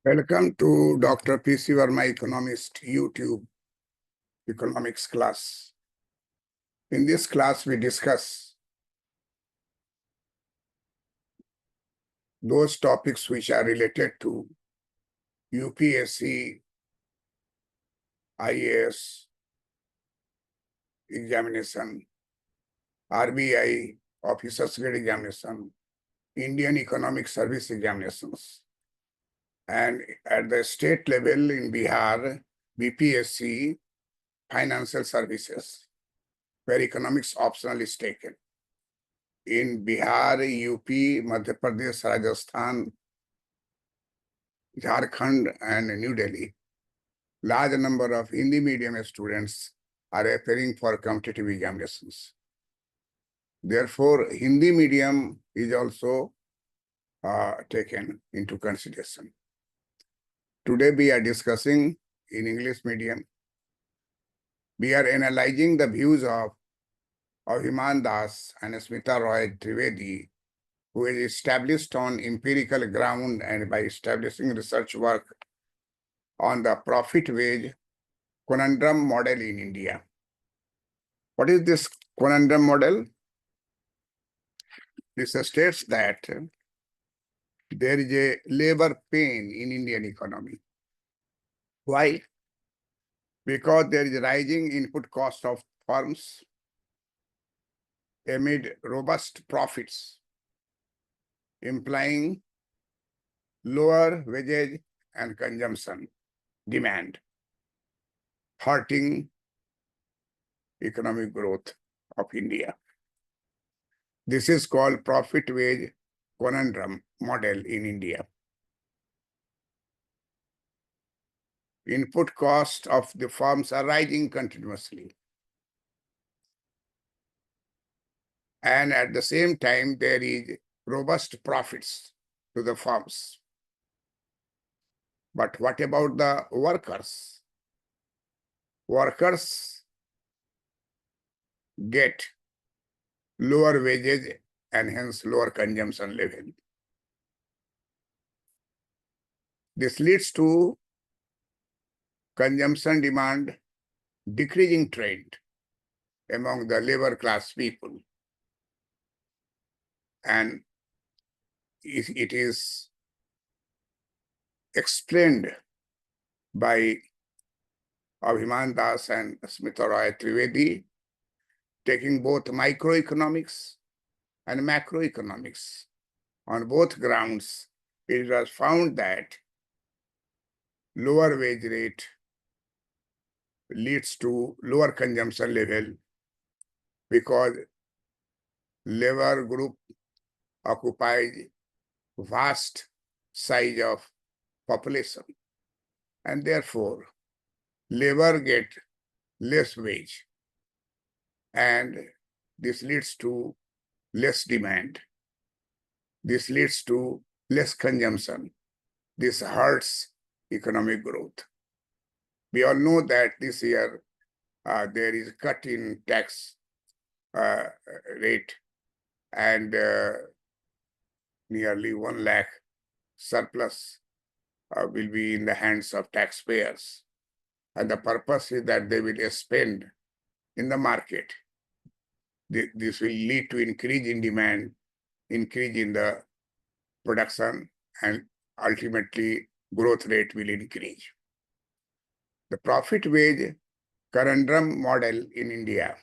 Welcome to Dr. P.C. Verma Economist YouTube economics class. In this class, we discuss those topics which are related to UPSC, IAS examination, RBI officers grade examination, Indian Economic Service examinations. And at the state level in Bihar, BPSC, financial services, where economics optional is taken. In Bihar, UP, Madhya Pradesh, Rajasthan, Jharkhand, and New Delhi, large number of Hindi medium students are appearing for competitive examinations. Therefore, Hindi medium is also taken into consideration. Today, we are discussing in English medium. We are analyzing the views of Abhiman Das and Smita Roy Trivedi, who is established on empirical ground and by establishing research work on the profit-wage conundrum model in India. What is this conundrum model? This states that there is a labor pain in Indian economy. Why? Because there is rising input cost of firms amid robust profits, implying lower wages and consumption demand, hurting economic growth of India. This is called profit-wage conundrum model in India. Input costs of the firms are rising continuously. And at the same time, there is robust profits to the firms. But what about the workers? Workers get lower wages and hence lower consumption level. This leads to consumption demand decreasing trend among the labor class people. And it is explained by Abhiman Das and Smita Roy Trivedi, taking both microeconomics and macroeconomics. On both grounds, it was found that lower wage rate leads to lower consumption level because labor group occupies vast size of population, and therefore labor get less wage, and this leads to less demand. This leads to less consumption. This hurts economic growth. We all know that this year there is cut in tax rate, and nearly 1 lakh surplus will be in the hands of taxpayers. And the purpose is that they will spend in the market. This will lead to increase in demand, increase in the production, and ultimately growth rate will increase. The profit wage conundrum model in India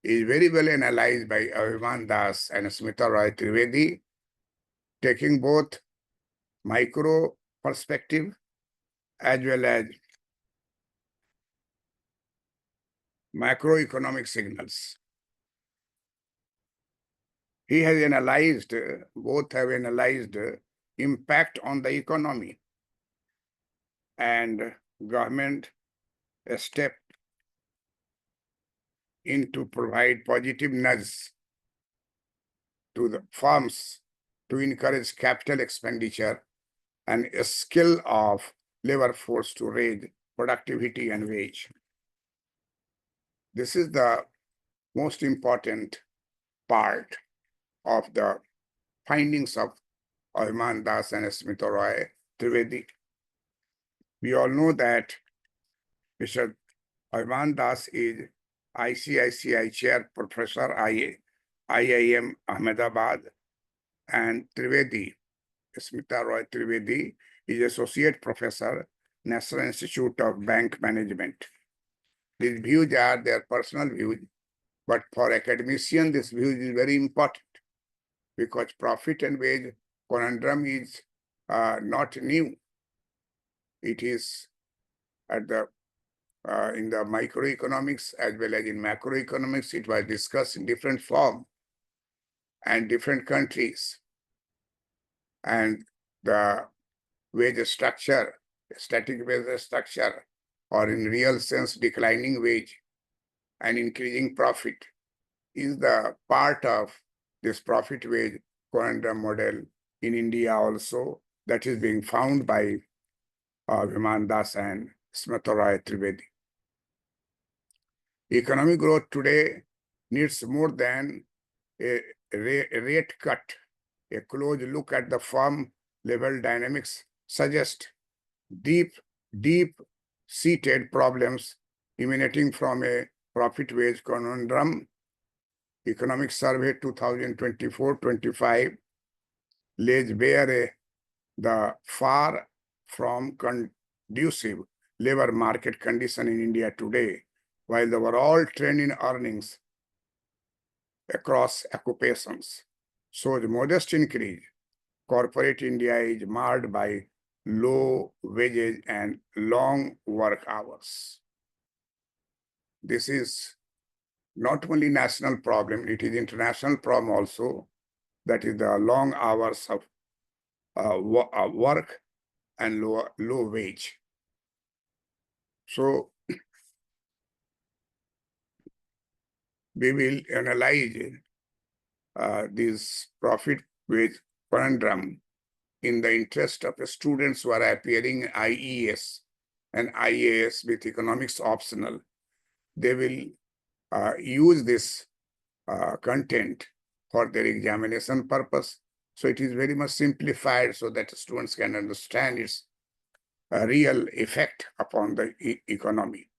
is very well analyzed by Abhiman Das and Smita Roy Trivedi, taking both micro perspective as well as macroeconomic signals. He has analyzed, both have analyzed impact on the economy and government step in to provide positive nudge to the firms to encourage capital expenditure and a skill of labor force to raise productivity and wage. This is the most important part of the findings of Abhiman Das and Smita Roy Trivedi. We all know that Mr. Arman Das is ICICI Chair Professor IIM Ahmedabad, and Trivedi, Smita Roy Trivedi, is Associate Professor, National Institute of Bank Management. These views are their personal views, but for academician, this view is very important because profit and wage conundrum is not new. It is at the in the microeconomics as well as in macroeconomics. It was discussed in different form and different countries. And the wage structure, static wage structure, or in real sense declining wage and increasing profit is the part of this profit wage conundrum model in India also that is being found by Viman Das and Smita Roy Trivedi. Economic growth today needs more than a rate cut. A close look at the firm level dynamics suggests deep-seated problems emanating from a profit wage conundrum. Economic Survey 2024-25 lays bare the far from conducive labor market condition in India today, while the overall trend in earnings across occupations shows modest increase. Corporate India is marred by low wages and long work hours. This is not only national problem, it is international problem also. That is the long hours of work and low wage. So we will analyze this profit wage conundrum in the interest of the students who are appearing IES and IAS with economics optional. They will use this content for their examination purpose. So it is very much simplified so that students can understand its real effect upon the economy.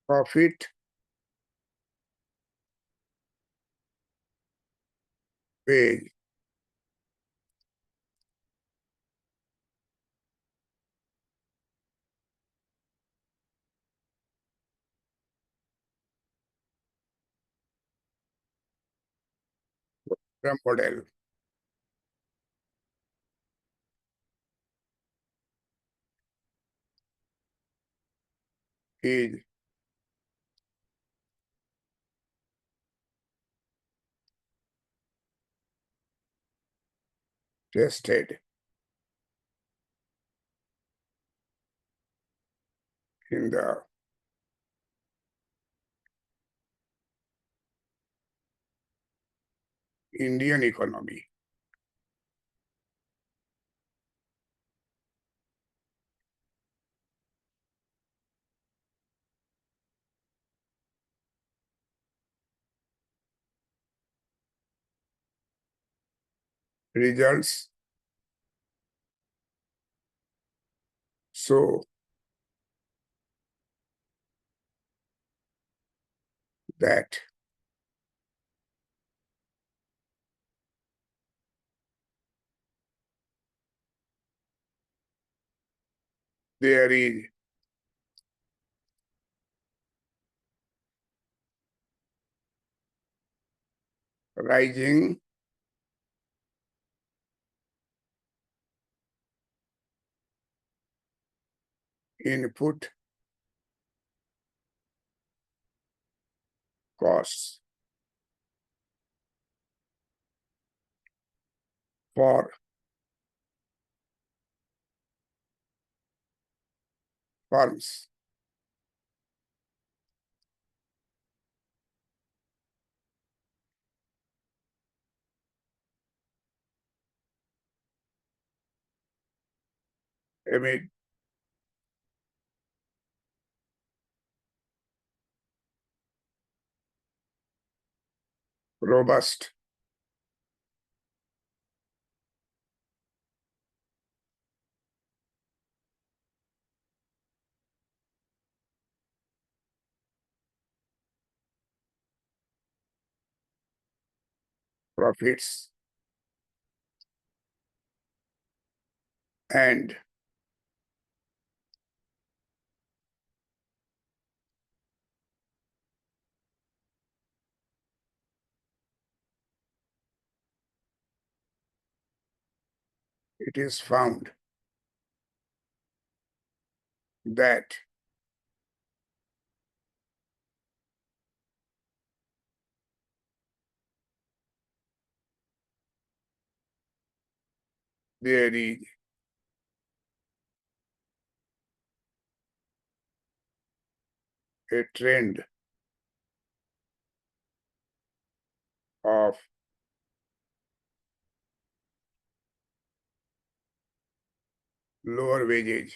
Profit wage model is tested in the Indian economy. Results show that there is rising input costs for firms. amid robust profits and it is found that there is a trend of lower wages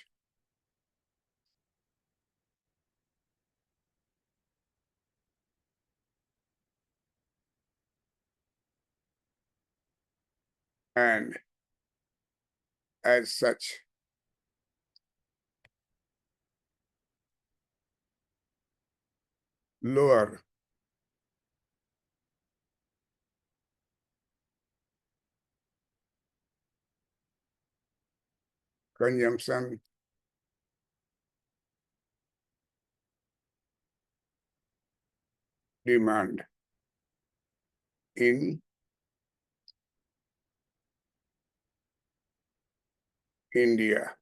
and as such lower consumption demand in India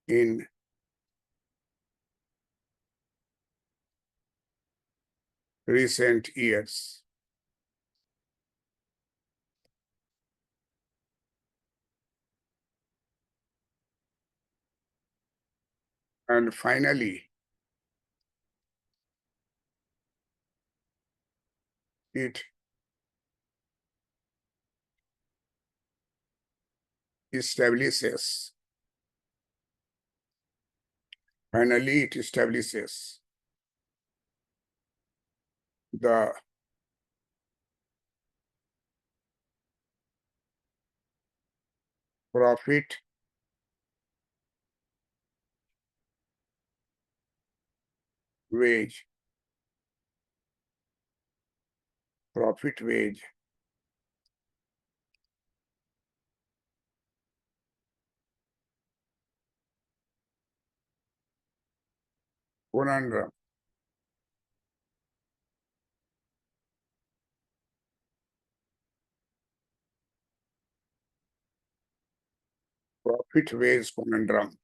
in recent years. And finally, it establishes, it establishes the profit wage, profit wage conundrum, profit wage conundrum,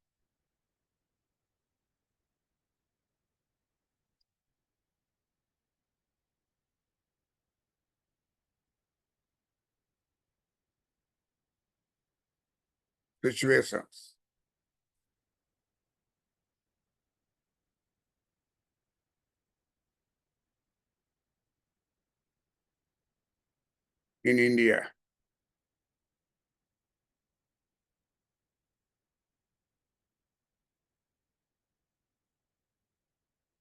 situations in India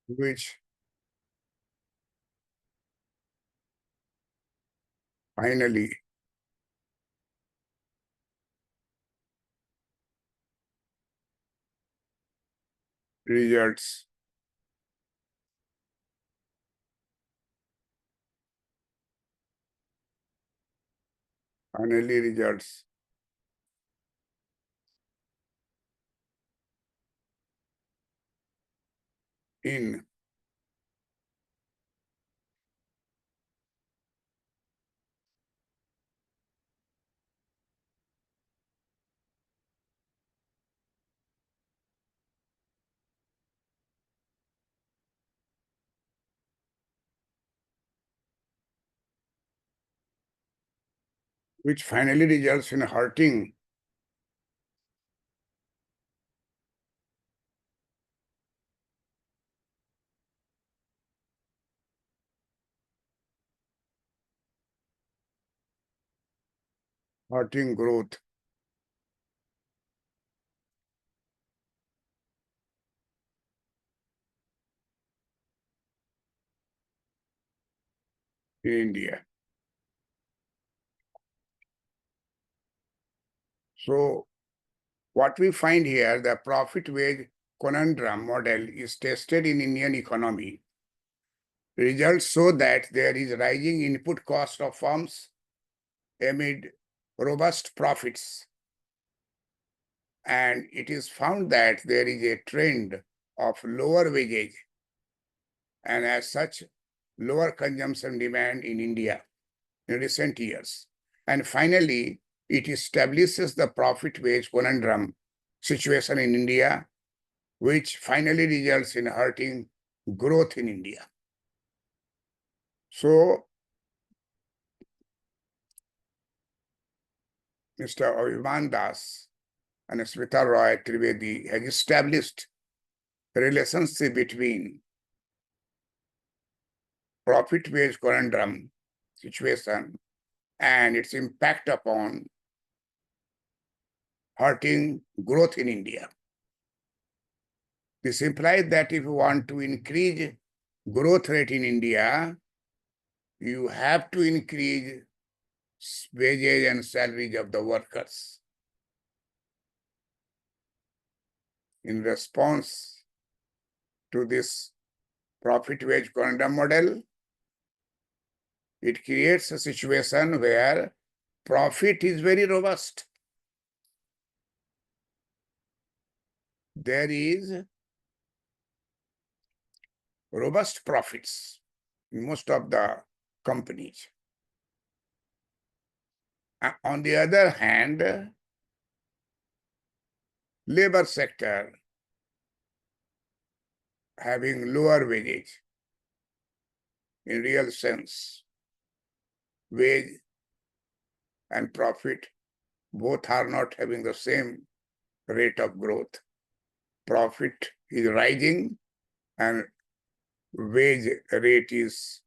which finally results finally results in which finally results in hurting growth in India. So what we find here, the profit wage conundrum model is tested in Indian economy. Results show that there is rising input cost of firms amid robust profits. And it is found that there is a trend of lower wages and as such lower consumption demand in India in recent years. And finally, it establishes the profit wage conundrum situation in India, which finally results in hurting growth in India. So, Mr. Abhiman Das and Smita Roy Trivedi has established a relationship between profit wage conundrum situation and its impact upon hurting growth in India. This implies that if you want to increase growth rate in India, you have to increase wages and salaries of the workers. In response to this profit wage conundrum model, it creates a situation where profit is very robust. There is robust profits in most of the companies. On the other hand, labor sector having lower wages in real sense. Wage and profit both are not having the same rate of growth. Profit is rising and wage rate is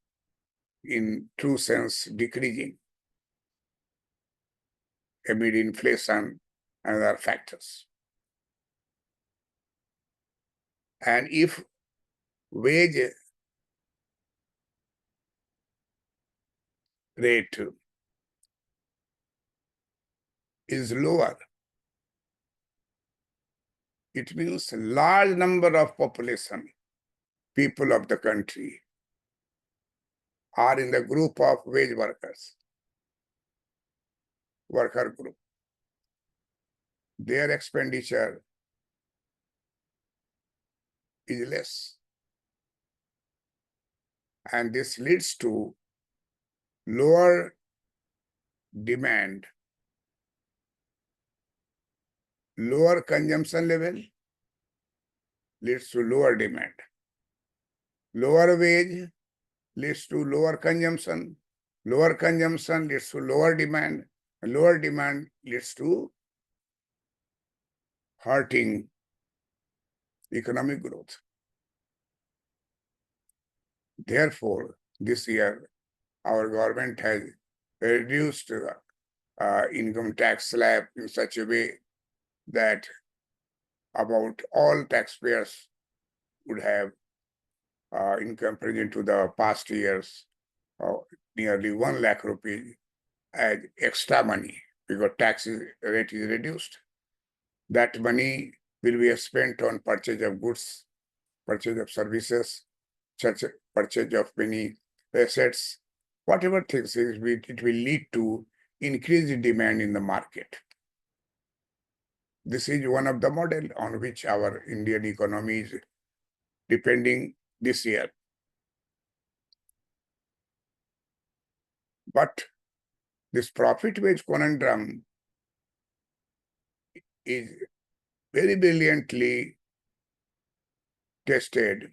in true sense decreasing amid inflation and other factors. And if wage rate is lower, it means large number of population, people of the country are in the group of wage workers, worker group. Their expenditure is less. And this leads to lower demand, lower consumption level leads to lower demand. Lower wage leads to lower consumption. Lower consumption leads to lower demand. And lower demand leads to hurting economic growth. Therefore, this year, our government has reduced the income tax slab in such a way that about all taxpayers would have in comparison to the past years, nearly 1 lakh rupees as extra money because tax rate is reduced. That money will be spent on purchase of goods, purchase of services, such purchase of many assets, whatever things it will lead to increased demand in the market. This is one of the model on which our Indian economy is depending this year. But this profit wage conundrum is very brilliantly tested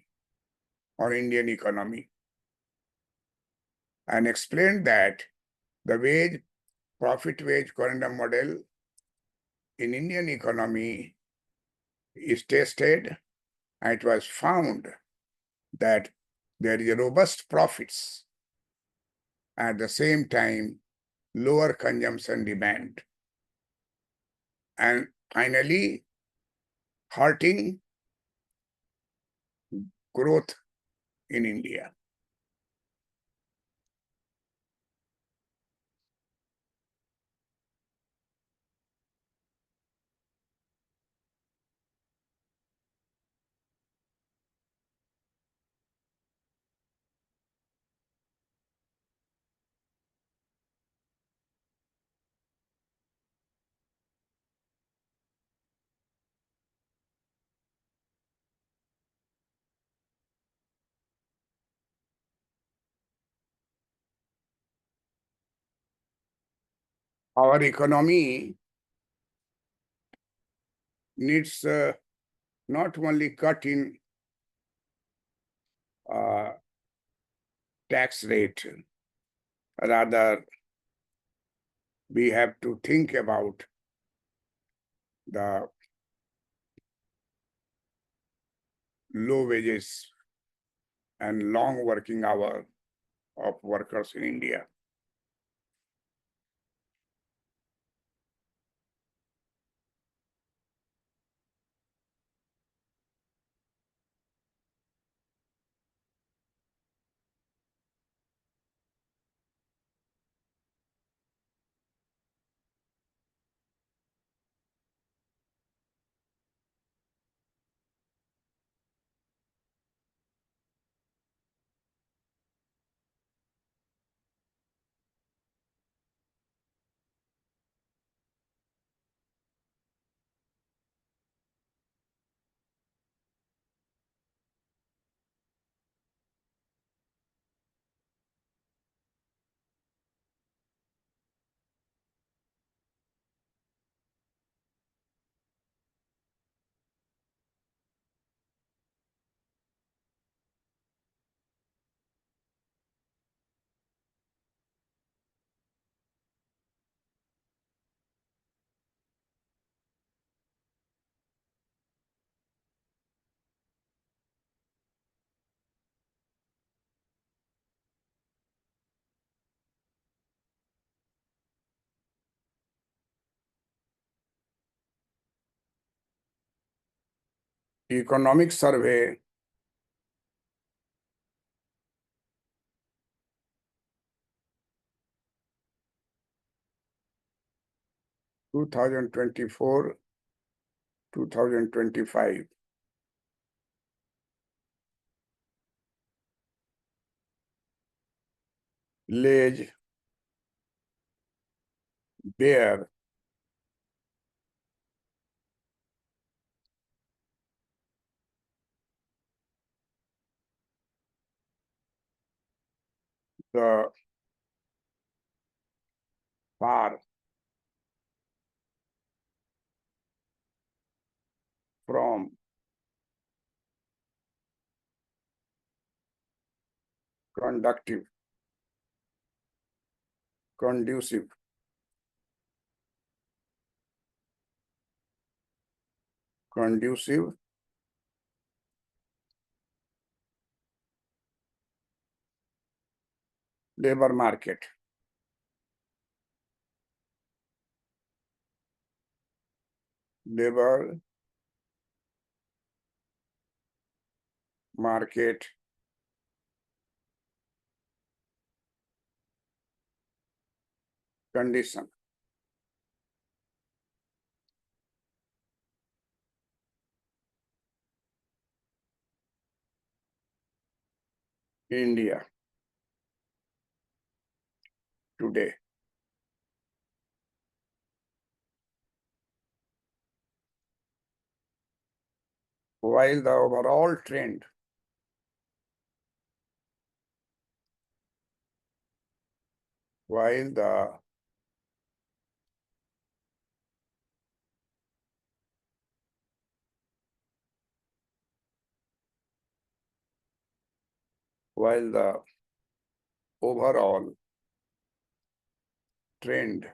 on Indian economy and explained that the profit wage conundrum model in Indian economy is tested, and it was found that there is robust profits at the same time lower consumption demand, and finally hurting growth in India. our economy needs not only cut in uh, tax rate, rather we have to think about the low wages and long working hour of workers in India. Economic survey 2024-2025 lays bare the far from conductive, conducive, conducive labor market. Labor market condition. India today. While the overall trend while the while the overall trend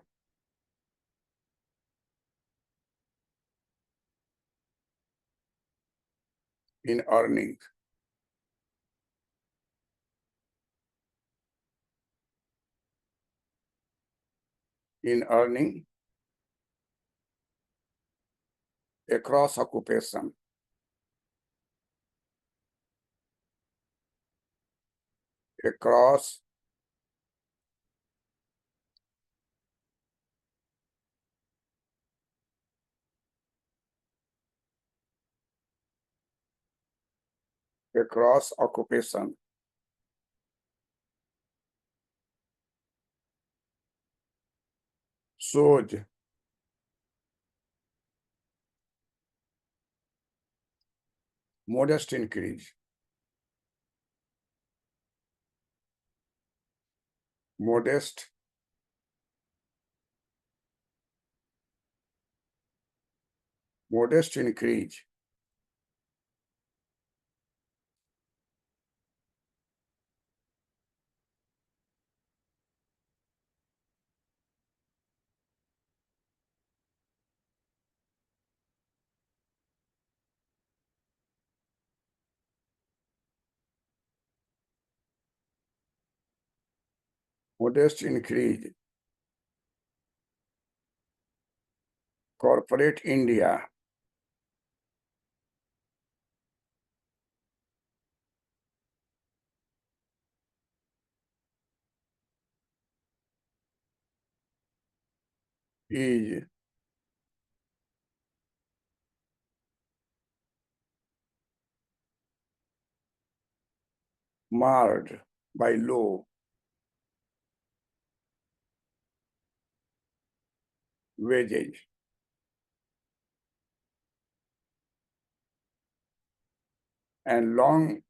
in earning across occupation, across occupation shows modest increase, modest modest increase, modest increase, corporate India, is marred by low wages and long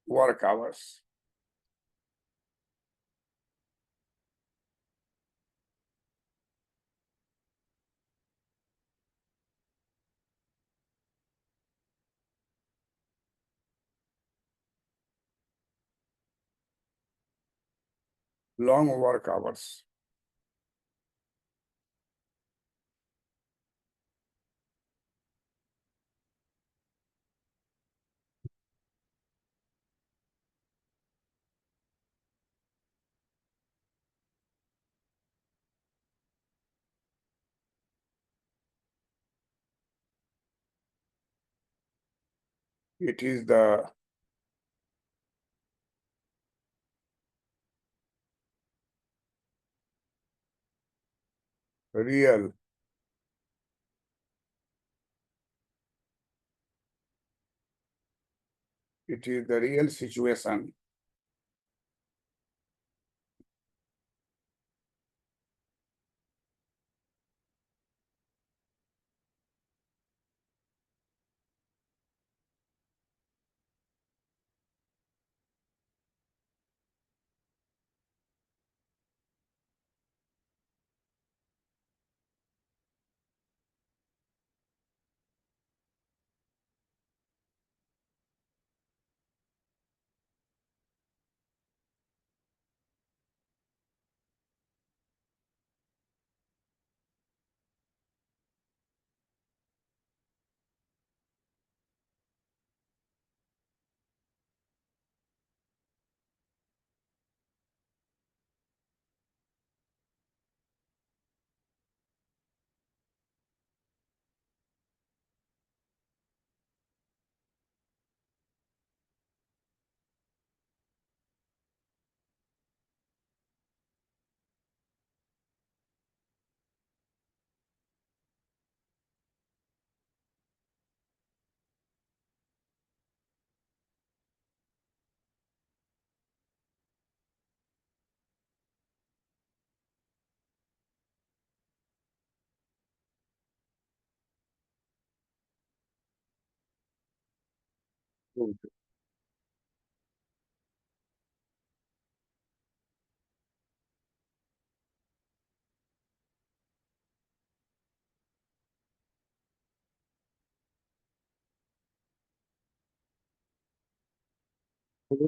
work hours. Long work hours. It is the real situation.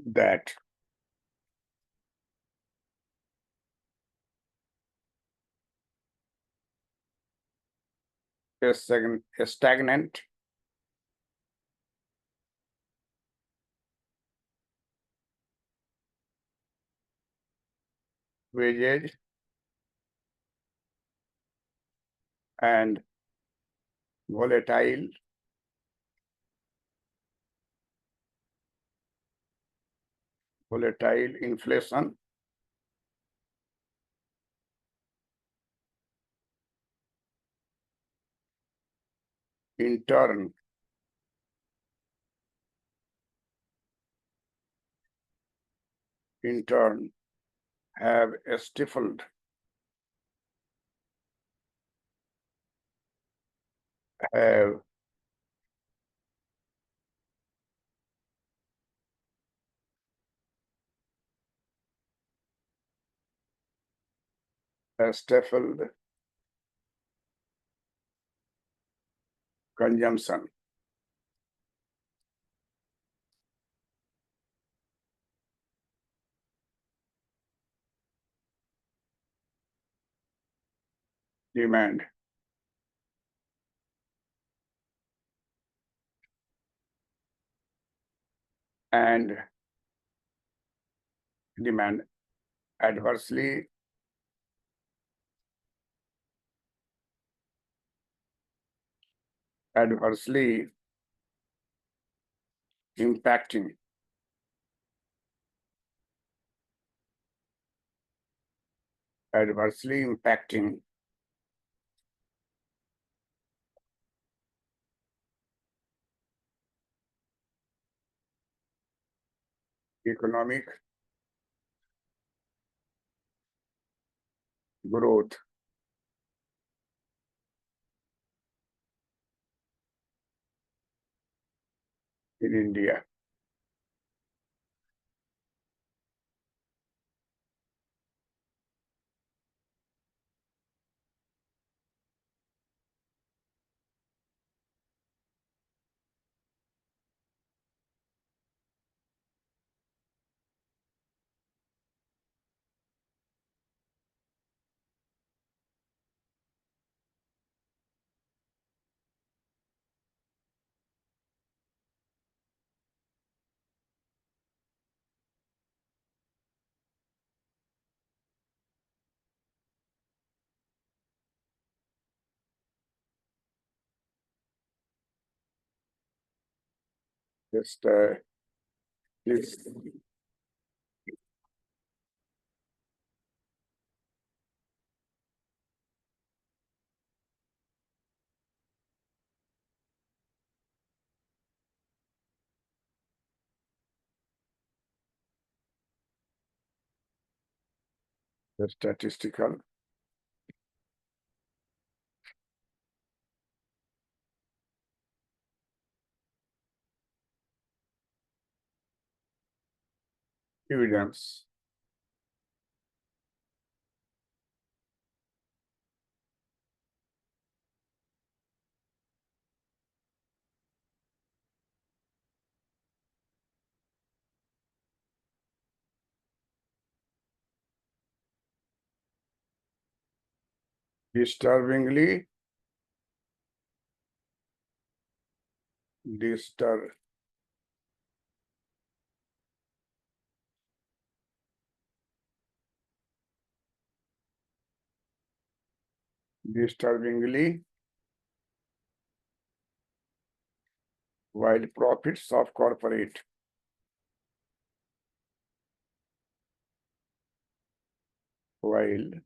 That stagnant wages and volatile inflation in turn have stifled have stifled consumption. Demand. And demand adversely impacting economic growth in India. Just this the statistical evidence disturbingly distur- disturbingly while profits of corporate while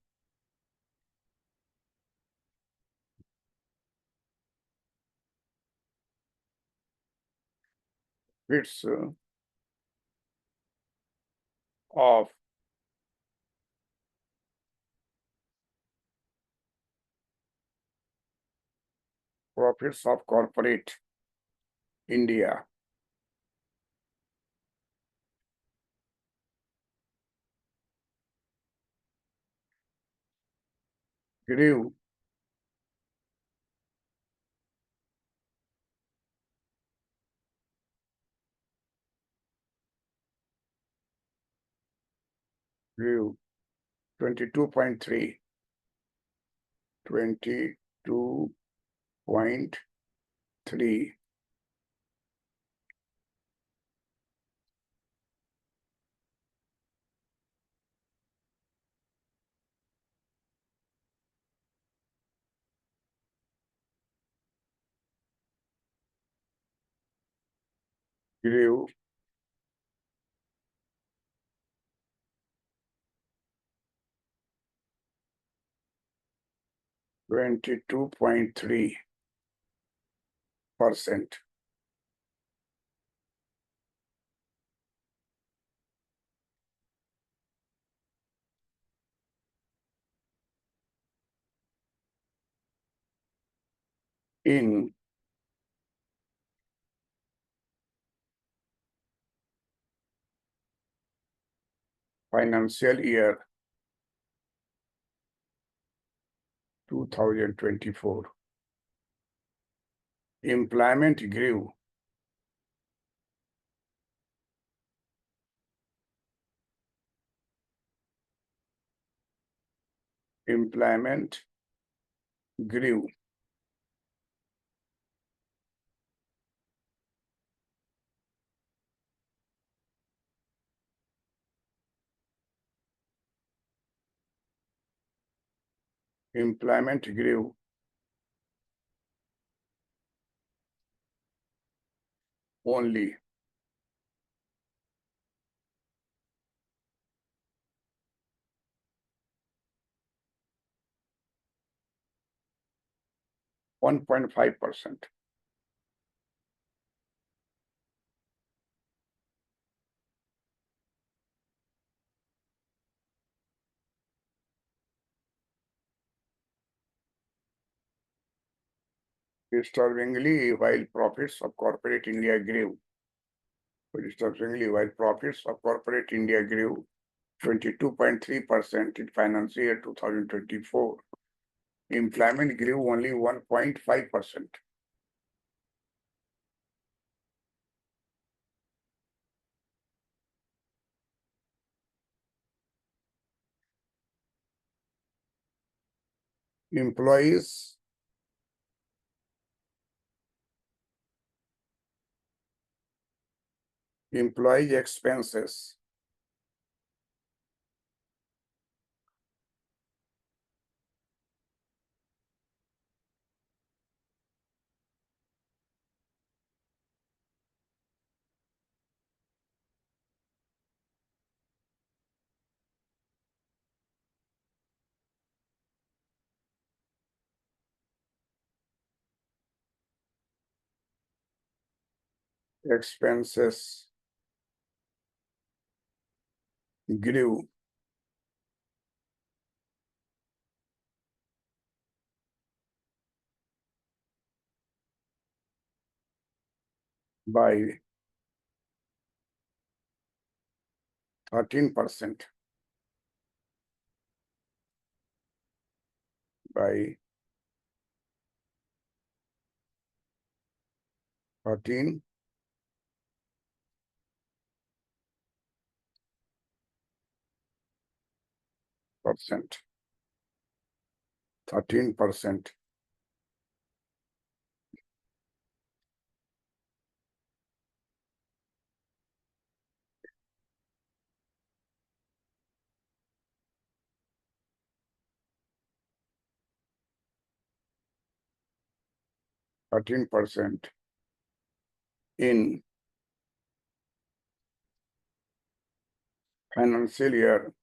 its of profits of corporate India grew 22.3 22.3 grew 22.3% in financial year 2024. Employment grew. Employment grew. Employment grew. Only. (1.5%). Disturbingly, while profits of corporate India grew, while profits of corporate India grew 22.3% in financial year 2024, employment grew only 1.5%. Employees employee expenses expenses grew by 13%. By 13%. 13%. 13% in financial year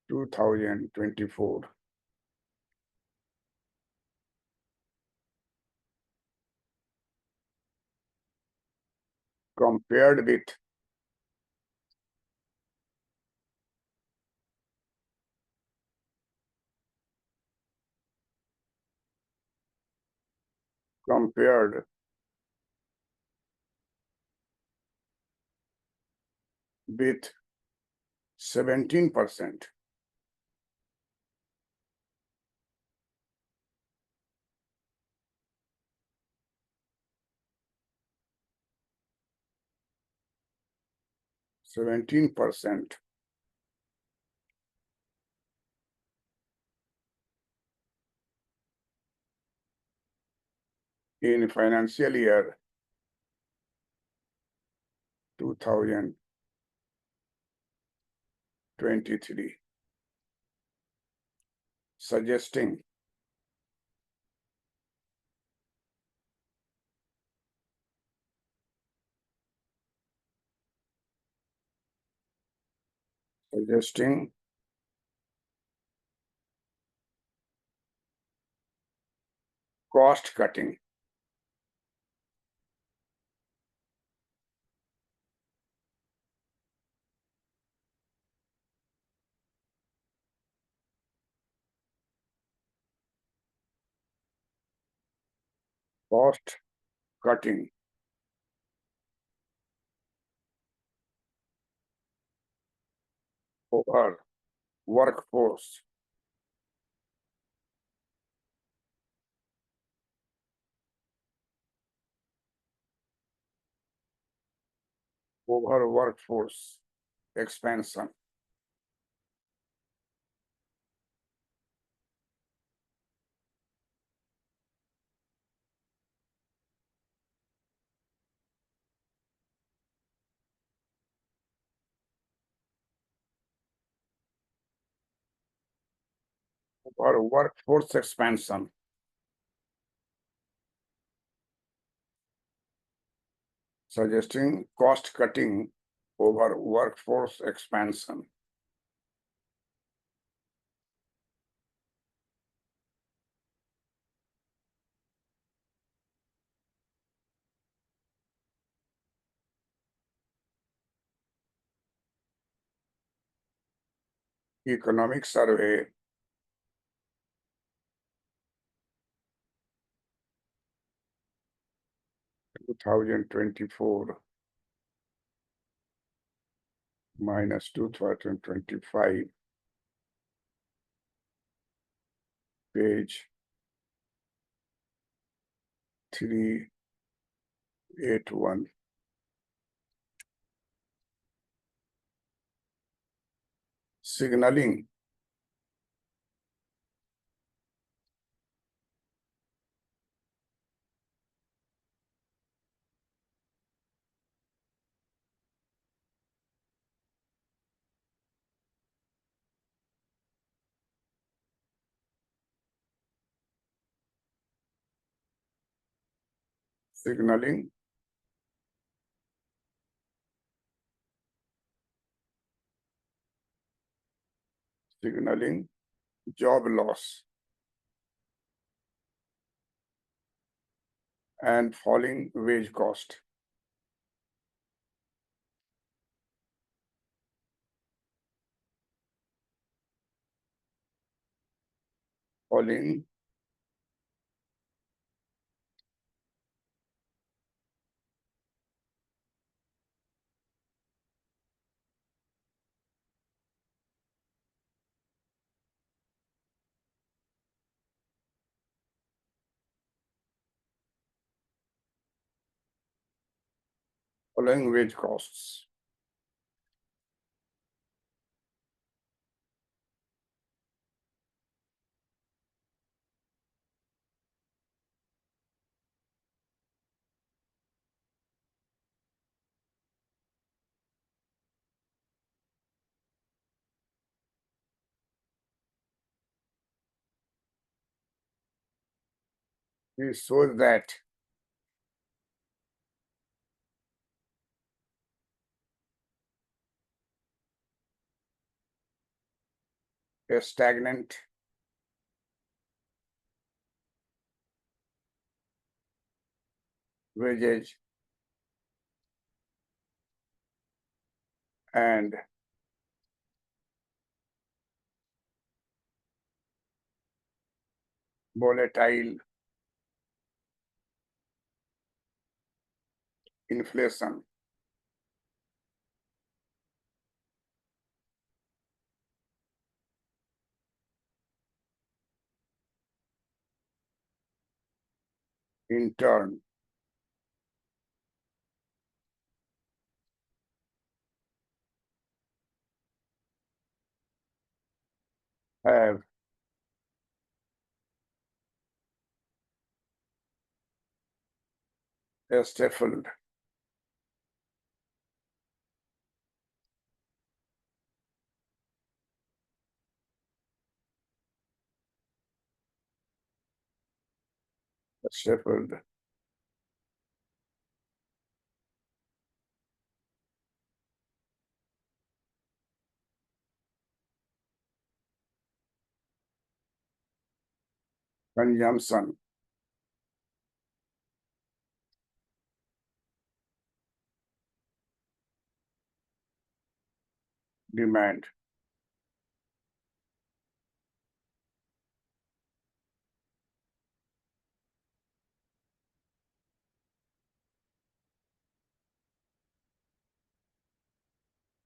2024. Compared with compared with 17%. In financial year 2023, suggesting cost cutting. Cost cutting over workforce over workforce expansion. Over workforce expansion. Suggesting cost cutting over workforce expansion. Economic Survey 2024 minus 2025, page 381. Signaling signaling signaling job loss and falling wage cost. Falling falling wage costs. It shows that a stagnant wages and volatile inflation in turn have stifled stifled consumption, demand,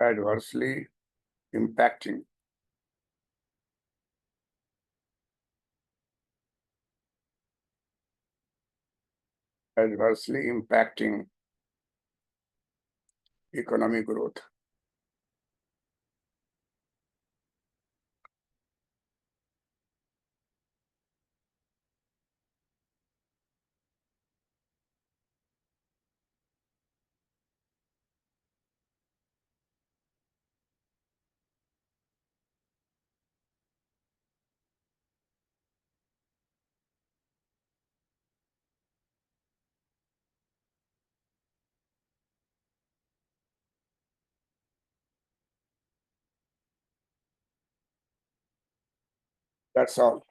adversely impacting adversely impacting economic growth. That's all.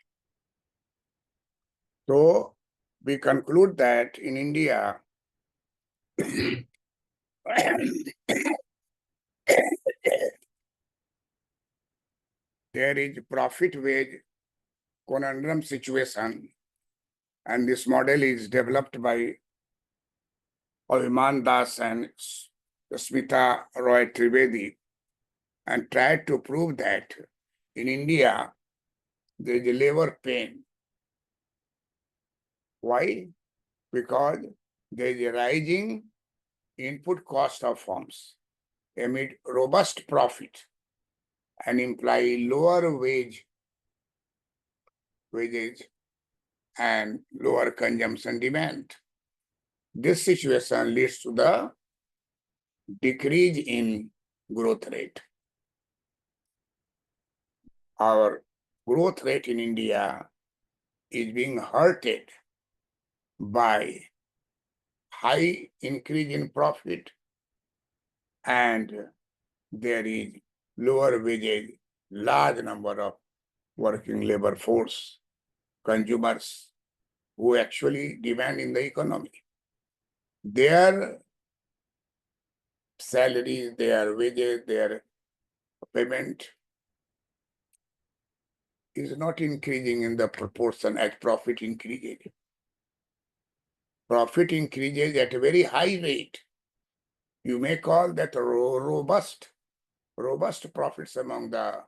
So we conclude that in India, there is profit wage conundrum situation, and this model is developed by Abhiman Das and Smita Roy Trivedi, and tried to prove that in India there is a labor pain. Why? Because there is a rising input cost of firms amid robust profit and imply lower wages and lower consumption demand. This situation leads to the decrease in growth rate. Our growth rate in India is being hurted by high increase in profit, and there is lower wages, large number of working labor force, consumers who actually demand in the economy. Their salaries, their wages, their payment is not increasing in the proportion as profit increases. Profit increases at a very high rate. You may call that robust profits among the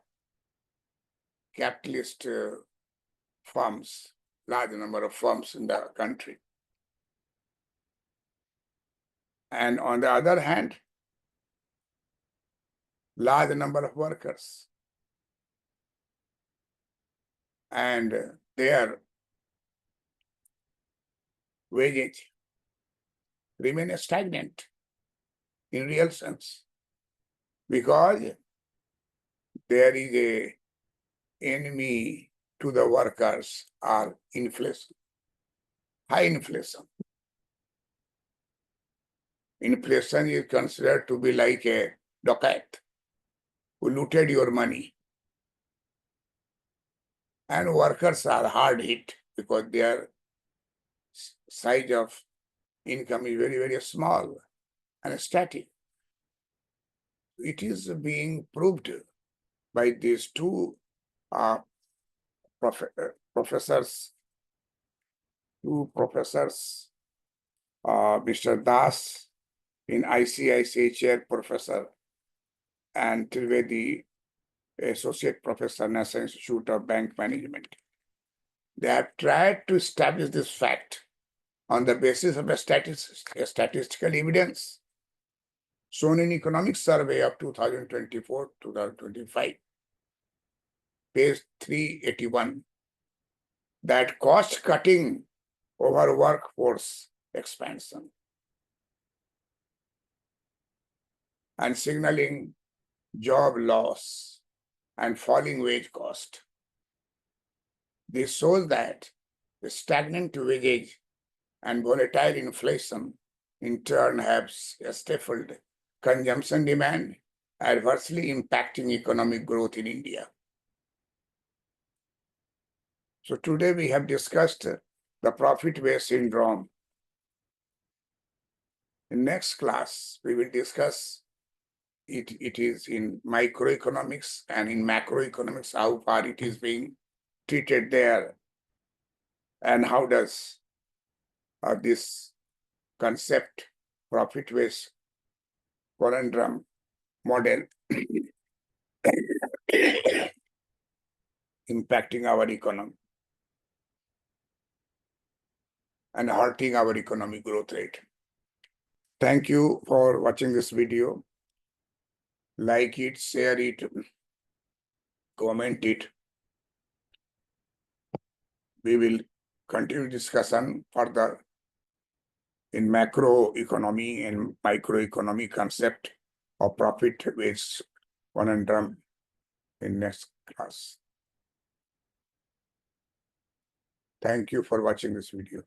capitalist firms, large number of firms in the country. And on the other hand, large number of workers, and their wages remain stagnant in real sense, because there is a enemy to the workers are inflation, high inflation. Inflation is considered to be like a dacoit who looted your money. And workers are hard hit because their size of income is very, very small and static. It is being proved by these two professors, Mr. Das in ICICI chair professor and Trivedi, associate professor, National Institute of Bank Management. They have tried to establish this fact on the basis of a statistical evidence shown in Economic Survey of 2024-2025, page 381, that cost cutting over workforce expansion and signaling job loss and falling wage cost. This shows that the stagnant wages and volatile inflation in turn have stifled consumption demand, adversely impacting economic growth in India. So today we have discussed the profit wage syndrome. In next class, we will discuss it is in microeconomics and in macroeconomics, how far it is being treated there, and how does this concept, profit wage conundrum model impacting our economy and hurting our economic growth rate. Thank you for watching this video. Like it, share it, comment it. We will continue discussion further in macroeconomy and microeconomy concept of profit-based conundrum in next class. Thank you for watching this video.